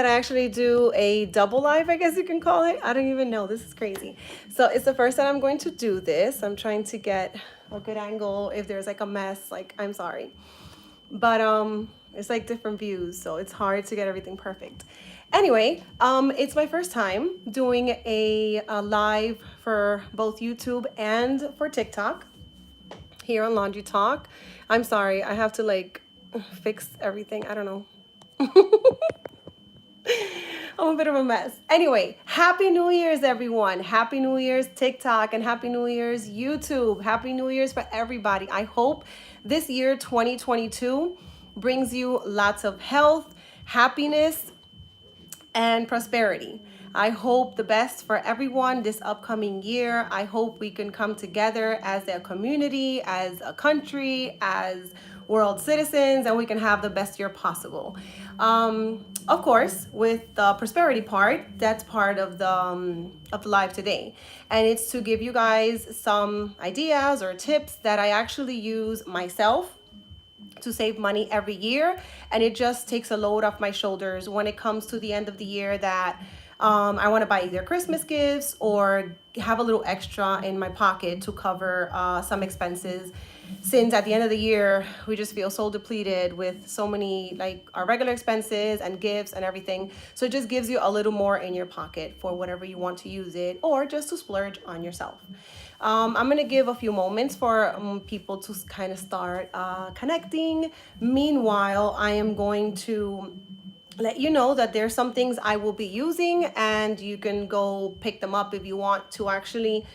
I actually do a double live, I guess you can call it. I don't even know. This is crazy. So it's the first time I'm going to do this. I'm trying to get a good angle. If there's like a mess, like I'm sorry. But it's like different views, so it's hard to get everything perfect. Anyway, it's my first time doing a live for both YouTube and for TikTok here on Laundry Talk. I'm sorry, I have to like fix everything. I don't know. I'm a bit of a mess. Anyway, Happy New Year's, everyone. Happy New Year's, TikTok, and Happy New Year's, YouTube. Happy New Year's for everybody. I hope this year, 2022, brings you lots of health, happiness, and prosperity. I hope the best for everyone this upcoming year. I hope we can come together as a community, as a country, as world citizens, and we can have the best year possible. Of course, with the prosperity part, that's part of the live today, and it's to give you guys some ideas or tips that I actually use myself to save money every year, and it just takes a load off my shoulders when it comes to the end of the year that I want to buy either Christmas gifts or have a little extra in my pocket to cover some expenses, since at the end of the year we just feel so depleted with so many like our regular expenses and gifts and everything. So it just gives you a little more in your pocket for whatever you want to use it, or just to splurge on yourself. I'm gonna give a few moments for people to kind of start connecting. Meanwhile, I am going to let you know that there's some things I will be using, and you can go pick them up if you want to actually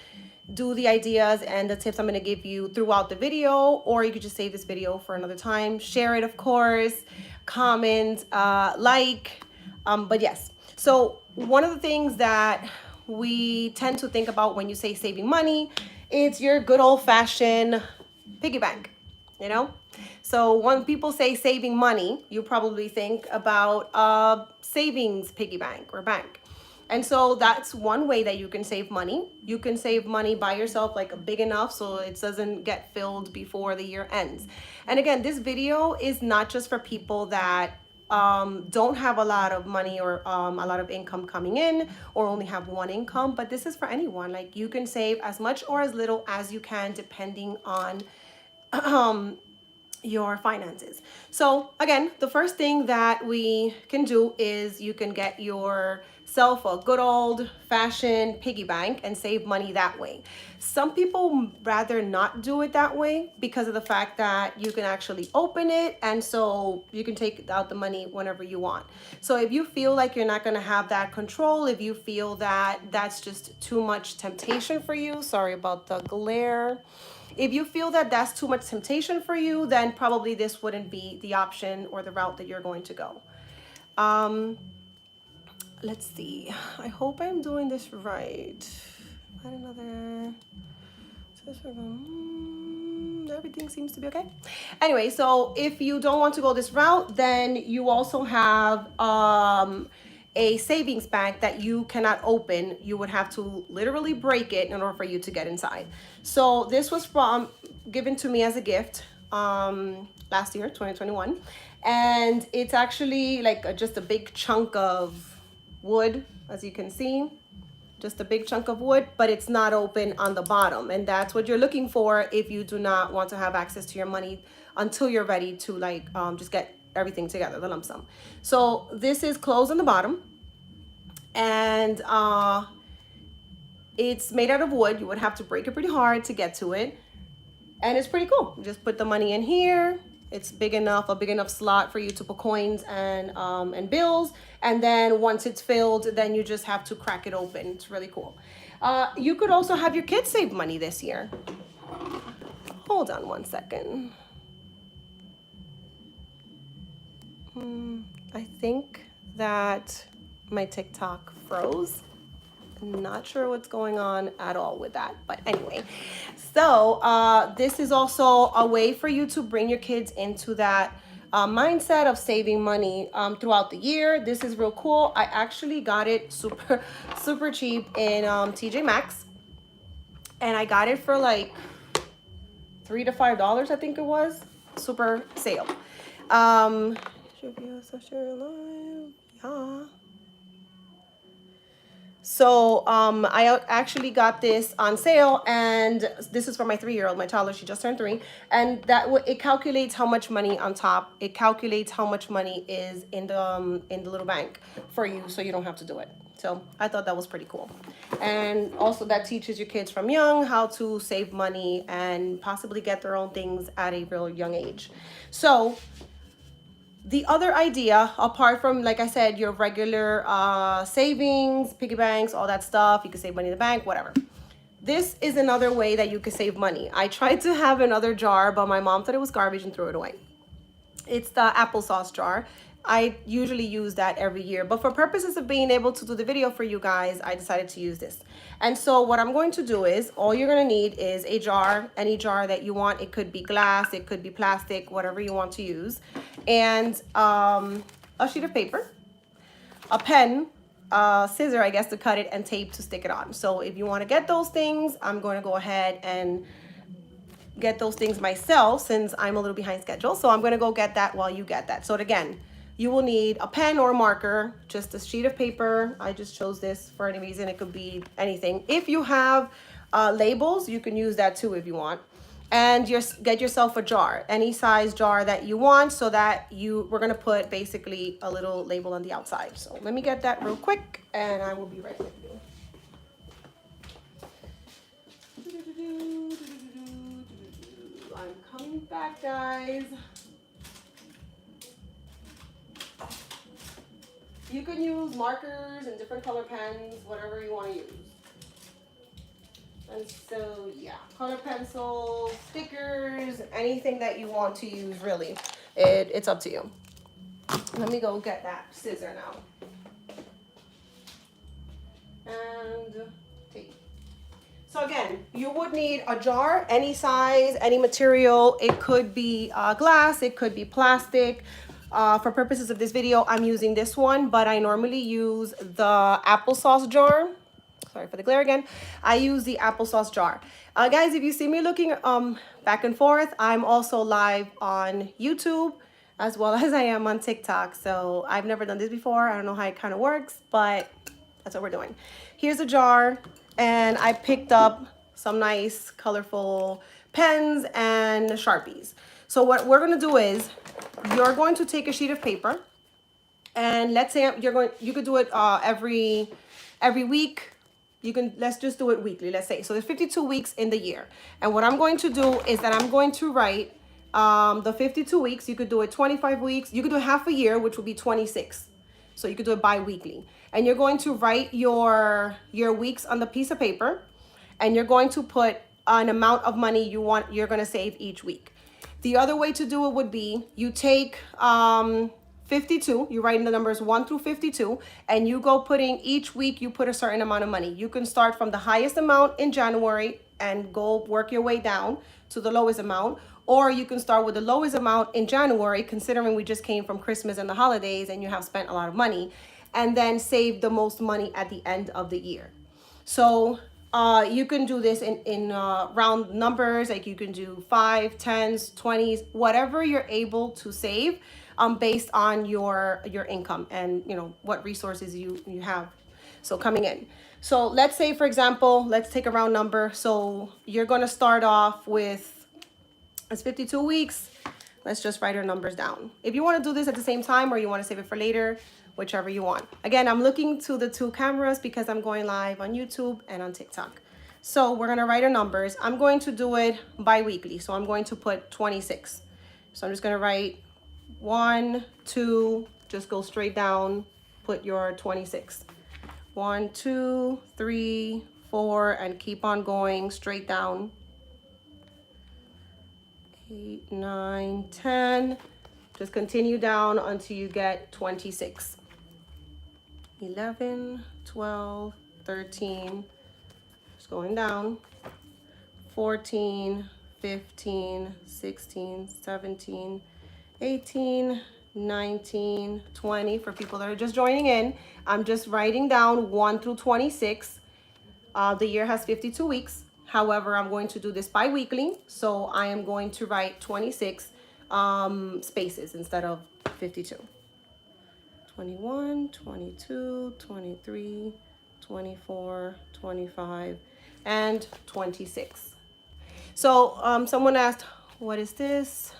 do the ideas and the tips I'm going to give you throughout the video, or you could just save this video for another time. Share it, of course, comment, but yes. So one of the things that we tend to think about when you say saving money, it's your good old-fashioned piggy bank, you know? So when people say saving money, you probably think about a savings piggy bank or bank. And so that's one way that you can save money. You can save money by yourself, like big enough so it doesn't get filled before the year ends. And again, this video is not just for people that don't have a lot of money or a lot of income coming in, or only have one income, but this is for anyone. Like, you can save as much or as little as you can depending on your finances. So again, the first thing that we can do is you can get yourself a good old fashioned piggy bank and save money that way. Some people rather not do it that way because of the fact that you can actually open it, and so you can take out the money whenever you want. So if you feel like you're not going to have that control, if you feel that that's just too much temptation for you, sorry about the glare. If you feel that that's too much temptation for you, then probably this wouldn't be the option or the route that you're going to go. Let's see. I hope I'm doing this right. Add another. Everything seems to be okay. Anyway, so if you don't want to go this route, then you also have a savings bank that you cannot open. You would have to literally break it in order for you to get inside. So this was given to me as a gift last year, 2021, and it's actually like just a big chunk of wood, as you can see, just a big chunk of wood, but it's not open on the bottom, and that's what you're looking for if you do not want to have access to your money until you're ready to like just get everything together, the lump sum. So this is closed on the bottom, and it's made out of wood. You would have to break it pretty hard to get to it, and it's pretty cool. You just put the money in here. It's big enough, a big enough slot for you to put coins and bills, and then once it's filled, then you just have to crack it open. It's really cool. You could also have your kids save money this year. Hold on one second. I think that my TikTok froze. I'm not sure what's going on at all with that, but anyway. So this is also a way for you to bring your kids into that mindset of saving money throughout the year. This is real cool. I actually got it super cheap in TJ Maxx, and I got it for like $3 to $5, I think it was. Super sale. Ah. So I actually got this on sale, and this is for my 3-year-old, my toddler. She just turned 3, and it calculates how much money on top. It calculates how much money is in the little bank for you, so you don't have to do it. So I thought that was pretty cool, and also that teaches your kids from young how to save money and possibly get their own things at a real young age. So the other idea, apart from, like I said, your regular savings, piggy banks, all that stuff, you can save money in the bank, whatever. This is another way that you can save money. I tried to have another jar, but my mom thought it was garbage and threw it away. It's the applesauce jar. I usually use that every year, but for purposes of being able to do the video for you guys, I decided to use this. And so what I'm going to do is, all you're gonna need is a jar, any jar that you want. It could be glass, it could be plastic, whatever you want to use. And a sheet of paper, a pen, scissor, I guess, to cut it, and tape to stick it on. So if you wanna get those things, I'm going to go ahead and get those things myself since I'm a little behind schedule. So I'm gonna go get that while you get that. So again, you will need a pen or a marker, just a sheet of paper. I just chose this for any reason. It could be anything. If you have labels, you can use that too if you want. And just get yourself a jar, any size jar that you want, so that we're gonna put basically a little label on the outside. So let me get that real quick and I will be right with you. I'm coming back, guys. You can use markers and different color pens, whatever you want to use. And so, yeah, color pencils, stickers, anything that you want to use, really. It's up to you. Let me go get that scissor now. And tape. So again, you would need a jar, any size, any material. It could be glass, it could be plastic. For purposes of this video, I'm using this one, but I normally use the applesauce jar. Sorry for the glare again. I use the applesauce jar. Guys, if you see me looking back and forth, I'm also live on YouTube as well as I am on TikTok. So I've never done this before. I don't know how it kind of works, but that's what we're doing. Here's a jar, and I picked up some nice colorful pens and Sharpies. So what we're gonna do is, you're going to take a sheet of paper, and let's say you could do it every week. Let's just do it weekly, let's say. So there's 52 weeks in the year. And what I'm going to do is that I'm going to write the 52 weeks. You could do it 25 weeks. You could do half a year, which would be 26. So you could do it bi-weekly. And you're going to write your weeks on the piece of paper, and you're going to put an amount of money you're gonna save each week. The other way to do it would be, you take 52, you write in the numbers 1 through 52, and you go putting each week, you put a certain amount of money. You can start from the highest amount in January and go work your way down to the lowest amount, or you can start with the lowest amount in January, considering we just came from Christmas and the holidays and you have spent a lot of money, and then save the most money at the end of the year. So you can do this in round numbers, like you can do 5, 10s, 20s, whatever you're able to save based on your income and what resources you have so coming in. So let's say, for example, let's take a round number. So you're going to start off with, it's 52 weeks. Let's just write our numbers down. If you want to do this at the same time or you want to save it for later, whichever you want. Again, I'm looking to the 2 cameras because I'm going live on YouTube and on TikTok. So we're going to write our numbers. I'm going to do it bi-weekly. So I'm going to put 26. So I'm just going to write 1, 2, just go straight down, put your 26. 1, 2, 3, 4, and keep on going straight down. 8, 9, 10. Just continue down until you get 26. 11, 12, 13, just going down. 14, 15, 16, 17, 18, 19, 20. For people that are just joining in, I'm just writing down 1 through 26. The year has 52 weeks. However, I'm going to do this bi-weekly, so I am going to write 26 spaces instead of 52. 21, 22, 23, 24, 25, and 26. So someone asked, what is this?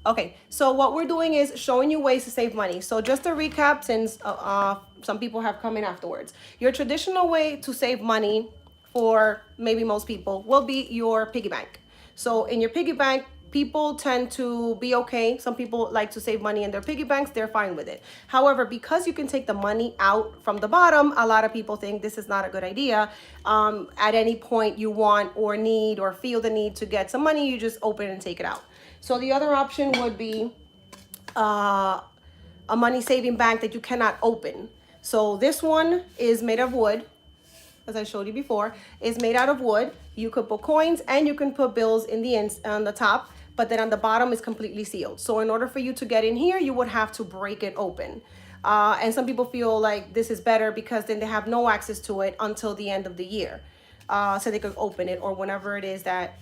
Okay, so what we're doing is showing you ways to save money. So just to recap, since some people have come in afterwards, your traditional way to save money for maybe most people will be your piggy bank. So in your piggy bank, people tend to be okay. Some people like to save money in their piggy banks. They're fine with it. However, because you can take the money out from the bottom, a lot of people think this is not a good idea. At any point you want or need or feel the need to get some money, you just open it and take it out. So the other option would be a money saving bank that you cannot open. So this one is made of wood, as I showed you before, is made out of wood. You could put coins and you can put bills in the on the top, but then on the bottom is completely sealed. So in order for you to get in here, you would have to break it open. And some people feel like this is better because then they have no access to it until the end of the year. So they could open it, or whenever it is that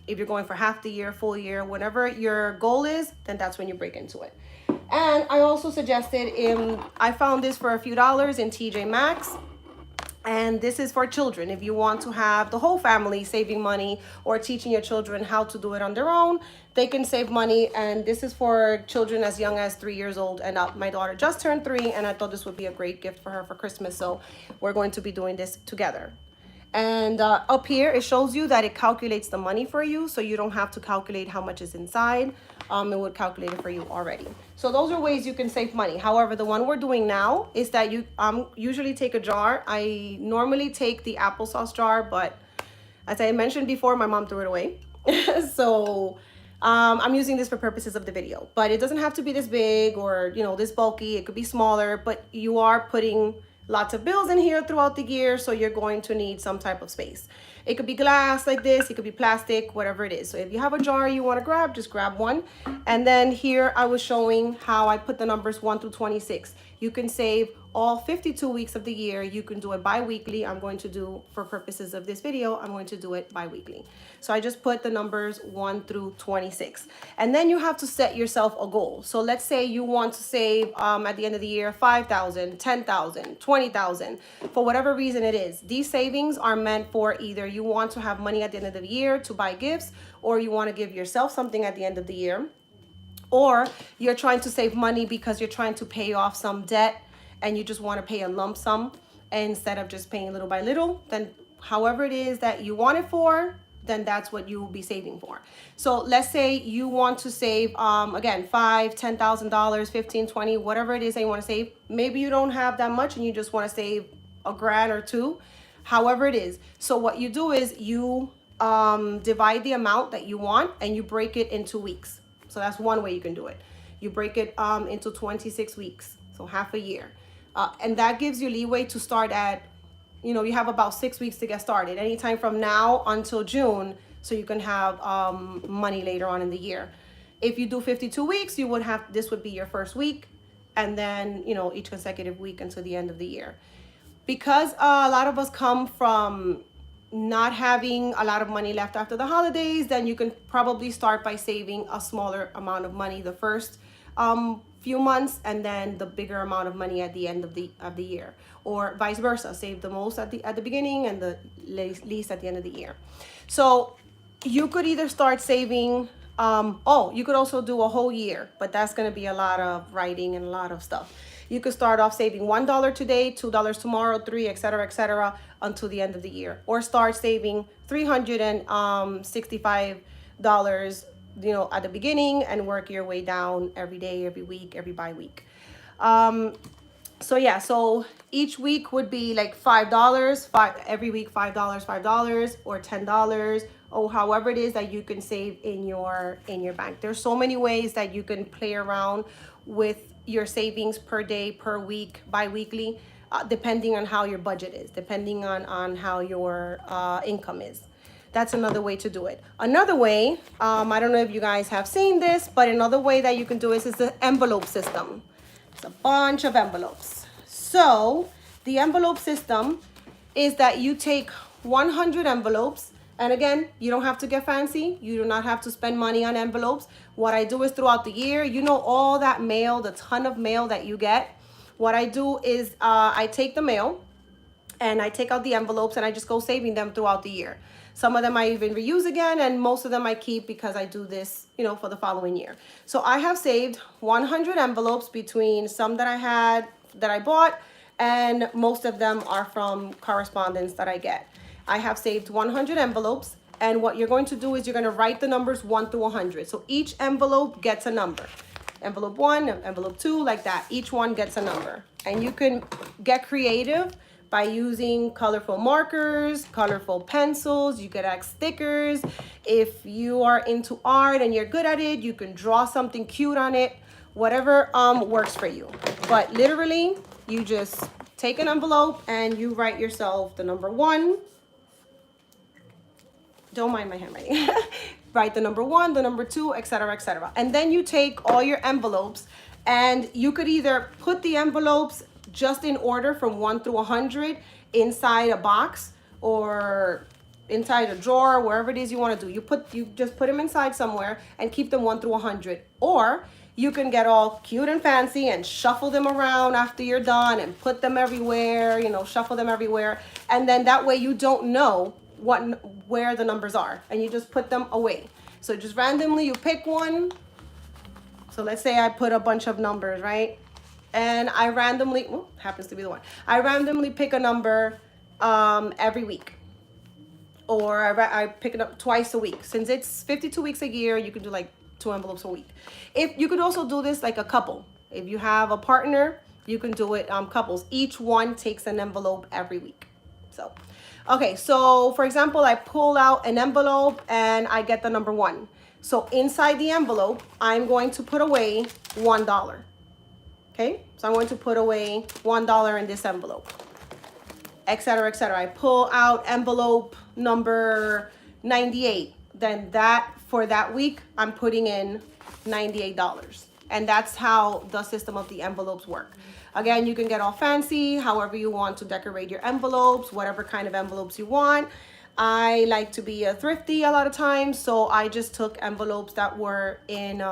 if you're going for half the year, full year, whenever your goal is, then that's when you break into it. And I also suggested I found this for a few dollars in TJ Maxx. And this is for children. If you want to have the whole family saving money or teaching your children how to do it on their own, they can save money. And this is for children as young as 3 years old. And my daughter just turned 3, and I thought this would be a great gift for her for Christmas. So we're going to be doing this together. And up here, it shows you that it calculates the money for you. So you don't have to calculate how much is inside. It would calculate it for you already. So those are ways you can save money. However, the one we're doing now is that you usually take a jar. I normally take the applesauce jar, but as I mentioned before, my mom threw it away. So I'm using this for purposes of the video. But it doesn't have to be this big or, this bulky. It could be smaller, but you are putting lots of bills in here throughout the year, so you're going to need some type of space. It could be glass like this, it could be plastic, whatever it is. So if you have a jar you want to grab, just grab one. And then here I was showing how I put the numbers 1 through 26. You can save all 52 weeks of the year. You can do it bi-weekly. I'm going to do, for purposes of this video, I'm going to do it bi-weekly. So I just put the numbers 1 through 26. And then you have to set yourself a goal. So let's say you want to save at the end of the year, 5,000, 10,000, 20,000, for whatever reason it is. These savings are meant for either you want to have money at the end of the year to buy gifts, or you want to give yourself something at the end of the year, or you're trying to save money because you're trying to pay off some debt and you just want to pay a lump sum instead of just paying little by little. Then however it is that you want it for, then that's what you will be saving for. So let's say you want to save, again, $5,000, $10,000, 15, 20, whatever it is that you want to save. Maybe you don't have that much and you just want to save $1,000 or $2,000, however it is. So what you do is you divide the amount that you want and you break it into weeks. So that's one way you can do it. You break it into 26 weeks, so half a year. And that gives you leeway to start at, you have about 6 weeks to get started, anytime from now until June, so you can have money later on in the year. If you do 52 weeks, this would be your first week, and then, each consecutive week until the end of the year. Because a lot of us come from not having a lot of money left after the holidays, then you can probably start by saving a smaller amount of money the first few months, and then the bigger amount of money at the end of the year, or vice versa. Save the most at the beginning and the least at the end of the year. So you could either start saving. You could also do a whole year, but that's going to be a lot of writing and a lot of stuff. You could start off saving $1 today, $2 tomorrow, $3, etc., until the end of the year, or start saving $365, at the beginning, and work your way down every day, every week, every bi-week. So each week would be like $5, every week $5, or $10, or however it is that you can save in your bank. There's so many ways that you can play around with your savings per day, per week, bi-weekly, depending on how your budget is, depending on how your income is. That's another way to do it. Another way, I don't know if you guys have seen this, but another way that you can do this is the envelope system. It's a bunch of envelopes. So the envelope system is that you take 100 envelopes And again, you don't have to get fancy. You do not have to spend money on envelopes. What I do is throughout the year, you know, all that mail, the ton of mail that you get. What I do is I take the mail and I take out the envelopes and I just go saving them throughout the year. Some of them I even reuse again, and most of them I keep because I do this, you know, for the following year. So I have saved 100 envelopes between some that I had, that I bought, and most of them are from correspondence that I get. I have saved 100 envelopes, and what you're going to do is you're going to write the numbers 1 through 100. So each envelope gets a number. Envelope 1, envelope 2, like that. Each one gets a number. And you can get creative by using colorful markers, colorful pencils. You could add stickers. If you are into art and you're good at it, you can draw something cute on it. Whatever works for you. But literally, you just take an envelope and you write yourself the number 1. Don't mind my handwriting. Write the number 1, the number 2, etc., etc. And then you take all your envelopes, and you could either put the envelopes just in order from 1 through 100 inside a box or inside a drawer, wherever it is you want to do. You just put them inside somewhere and keep them 1 through 100. Or you can get all cute and fancy and shuffle them around after you're done and put them everywhere, you know, shuffle them everywhere. And then that way you don't know where the numbers are, and you just put them away. So just randomly you pick one. So let's say I put a bunch of numbers, right? And I randomly, happens to be the one. I randomly pick a number every week. Or I pick it up twice a week. Since it's 52 weeks a year, you can do like 2 envelopes a week. If you could also do this like a couple. If you have a partner, you can do it couples. Each one takes an envelope every week. So, okay, so for example, I pull out an envelope and I get the number 1. So inside the envelope, I'm going to put away $1. Okay, so I'm going to put away $1 in this envelope, etc., etc. I pull out envelope number 98. Then that, for that week, I'm putting in $98. And that's how the system of the envelopes work. Again, you can get all fancy, however you want to decorate your envelopes, whatever kind of envelopes you want. I like to be a thrifty a lot of times, so I just took envelopes that were in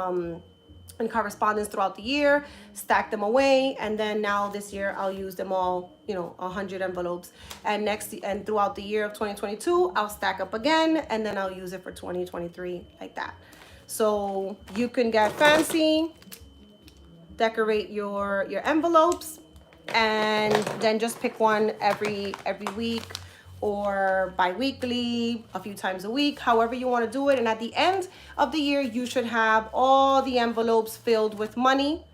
correspondence throughout the year, stacked them away, and then now this year I'll use them all, you know, 100 envelopes. And throughout the year of 2022, I'll stack up again, and then I'll use it for 2023 like that. So you can get fancy, decorate your envelopes, and then just pick one every week or bi-weekly, a few times a week, however you want to do it. And at the end of the year, you should have all the envelopes filled with money.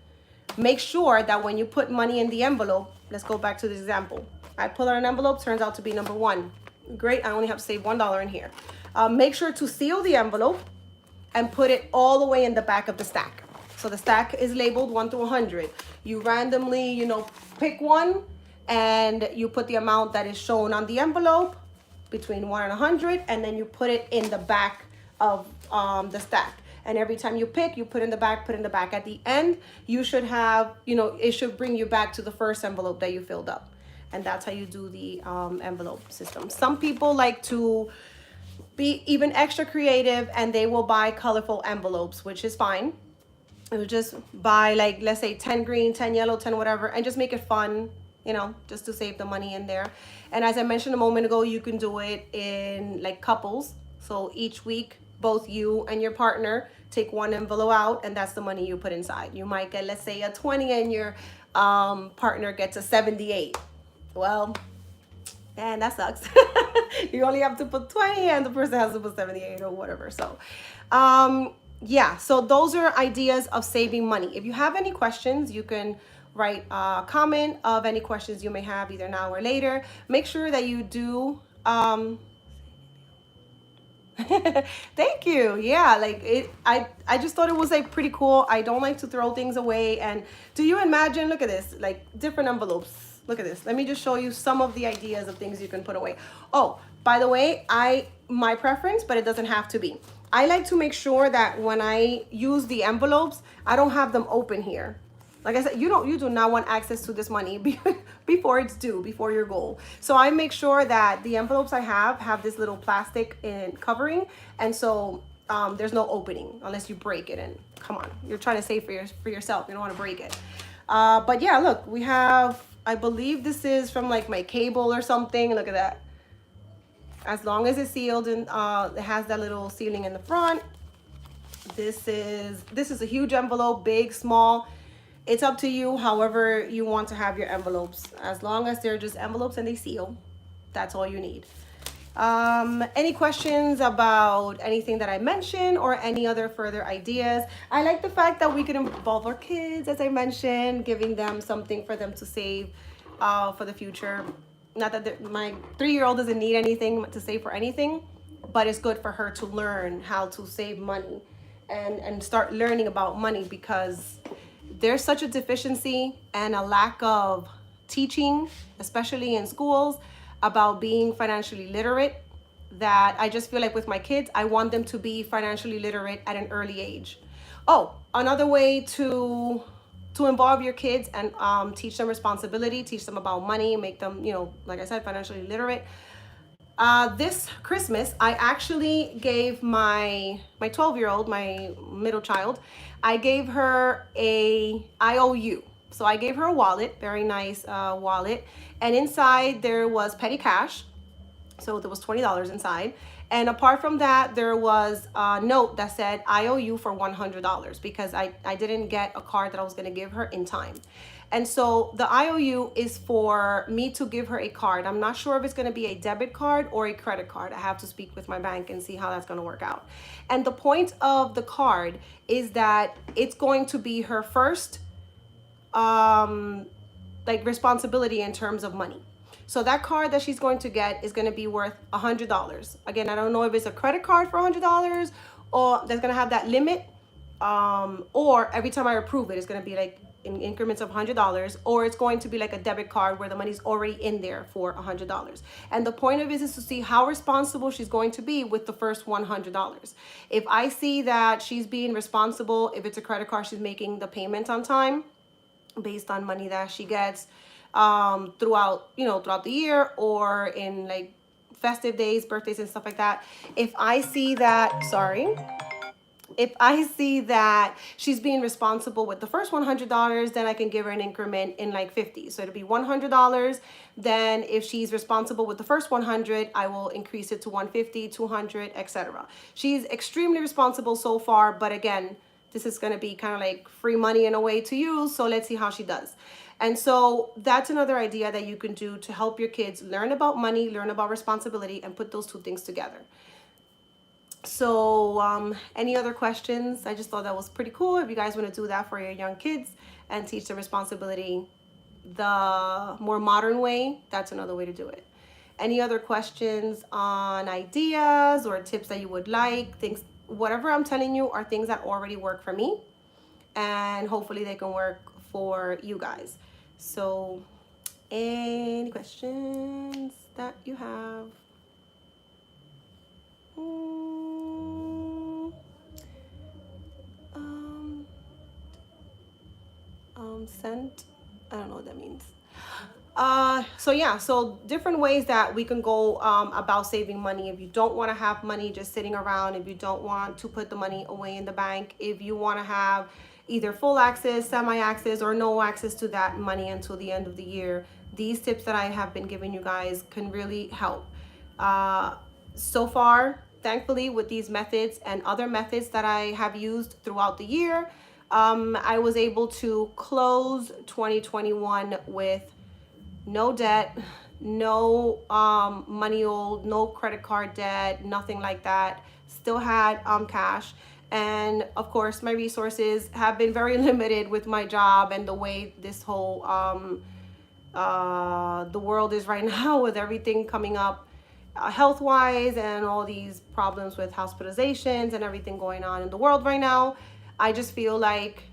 Make sure that when you put money in the envelope, let's go back to this example. I pull out an envelope, turns out to be number 1. Great, I only have to save $1 in here. Make sure to seal the envelope and put it all the way in the back of the stack. So the stack is labeled 1 through 100. You randomly, you know, pick one and you put the amount that is shown on the envelope between 1 and 100, and then you put it in the back of the stack. And every time you pick, you put in the back, put in the back. At the end, you should have, you know, it should bring you back to the first envelope that you filled up. And that's how you do the envelope system. Some people like to be even extra creative and they will buy colorful envelopes, which is fine. It will just buy, like, let's say 10 green, 10 yellow, 10 whatever, and just make it fun, you know, just to save the money in there. And as I mentioned a moment ago, you can do it in like couples. So each week, both you and your partner take one envelope out, and that's the money you put inside. You might get, let's say, a 20 and your partner gets a 78. Well, and that sucks. You only have to put 20 and the person has to put 78 or whatever. So yeah, so those are ideas of saving money. If you have any questions, you can write a comment of any questions you may have either now or later. Make sure that you do thank you. Yeah, like I just thought it was like pretty cool. I don't like to throw things away. And do you imagine, look at this, like different envelopes. Look at this. Let me just show you some of the ideas of things you can put away. Oh, by the way, my preference, but it doesn't have to be. I like to make sure that when I use the envelopes, I don't have them open here. Like I said, you do not want access to this money before it's due, before your goal. So I make sure that the envelopes I have this little plastic in covering, and so there's no opening unless you break it. And come on, you're trying to save for yourself. You don't want to break it. But yeah, look, we have. I believe this is from like my cable or something. Look at that. As long as it's sealed and it has that little sealing in the front. This is a huge envelope, big, small. It's up to you, however you want to have your envelopes. As long as they're just envelopes and they seal, that's all you need. Any questions about anything that I mentioned or any other further ideas? I like the fact that we can involve our kids, as I mentioned, giving them something for them to save for the future. Not that my 3-year-old doesn't need anything to save for anything, but it's good for her to learn how to save money and start learning about money, because there's such a deficiency and a lack of teaching, especially in schools, about being financially literate, that I just feel like with my kids, I want them to be financially literate at an early age. Oh, another way to involve your kids and teach them responsibility, teach them about money, make them, like I said, financially literate. This Christmas, I actually gave my 12-year-old, my middle child, I gave her a IOU. So I gave her a wallet, very nice wallet, and inside there was petty cash. So there was $20 inside. And apart from that, there was a note that said IOU for $100, because I didn't get a card that I was going to give her in time. And so the IOU is for me to give her a card. I'm not sure if it's going to be a debit card or a credit card. I have to speak with my bank and see how that's going to work out. And the point of the card is that it's going to be her first responsibility in terms of money. So that card that she's going to get is going to be worth $100. Again, I don't know if it's a credit card for $100 or that's going to have that limit, or every time I approve it, it's going to be like in increments of $100, or it's going to be like a debit card where the money's already in there for $100. And the point of it is to see how responsible she's going to be with the first $100. If I see that she's being responsible, if it's a credit card, she's making the payment on time based on money that she gets throughout the year, or in like festive days, birthdays and stuff like that. If I see that she's being responsible with the first $100, then I can give her an increment in like 50. So it'll be $100. Then if she's responsible with the first 100, I will increase it to 150, 200, etc. She's extremely responsible so far, but again, this is going to be kind of like free money in a way to use. So let's see how she does. And so that's another idea that you can do to help your kids learn about money, learn about responsibility, and put those two things together. So any other questions? I just thought that was pretty cool. If you guys want to do that for your young kids and teach them responsibility the more modern way, that's another way to do it. Any other questions on ideas or tips that you would like? Things, whatever I'm telling you are things that already work for me, and hopefully they can work for you guys. So any questions that you have? Sent, I don't know what that means. So different ways that we can go about saving money. If you don't want to have money just sitting around, if you don't want to put the money away in the bank, if you want to have either full access, semi-access, or no access to that money until the end of the year, these tips that I have been giving you guys can really help. So far, thankfully, with these methods and other methods that I have used throughout the year, I was able to close 2021 with no debt, no money owed, no credit card debt, nothing like that. Still had cash. And of course, my resources have been very limited with my job and the way this whole the world is right now, with everything coming up health-wise and all these problems with hospitalizations and everything going on in the world right now. I just feel like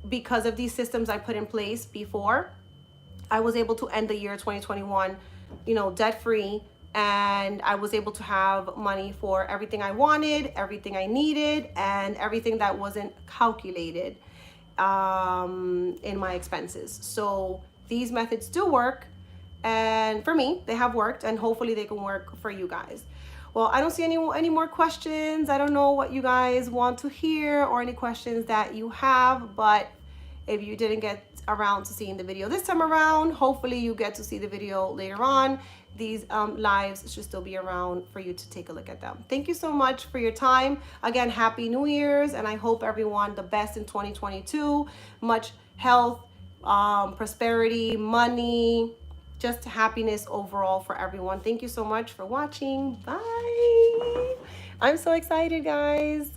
because of these systems I put in place before, I was able to end the year 2021, debt-free, and I was able to have money for everything I wanted, everything I needed, and everything that wasn't calculated in my expenses. So these methods do work, and for me they have worked, and hopefully they can work for you guys. Well, I don't see any more questions. I don't know what you guys want to hear or any questions that you have, but if you didn't get around to seeing the video this time around, hopefully you get to see the video later on. These lives should still be around for you to take a look at them. Thank you so much for your time. Again, happy New Year's, and I hope everyone the best in 2022. Much health, prosperity, money, just happiness overall for everyone. Thank you so much for watching. Bye. I'm so excited, guys.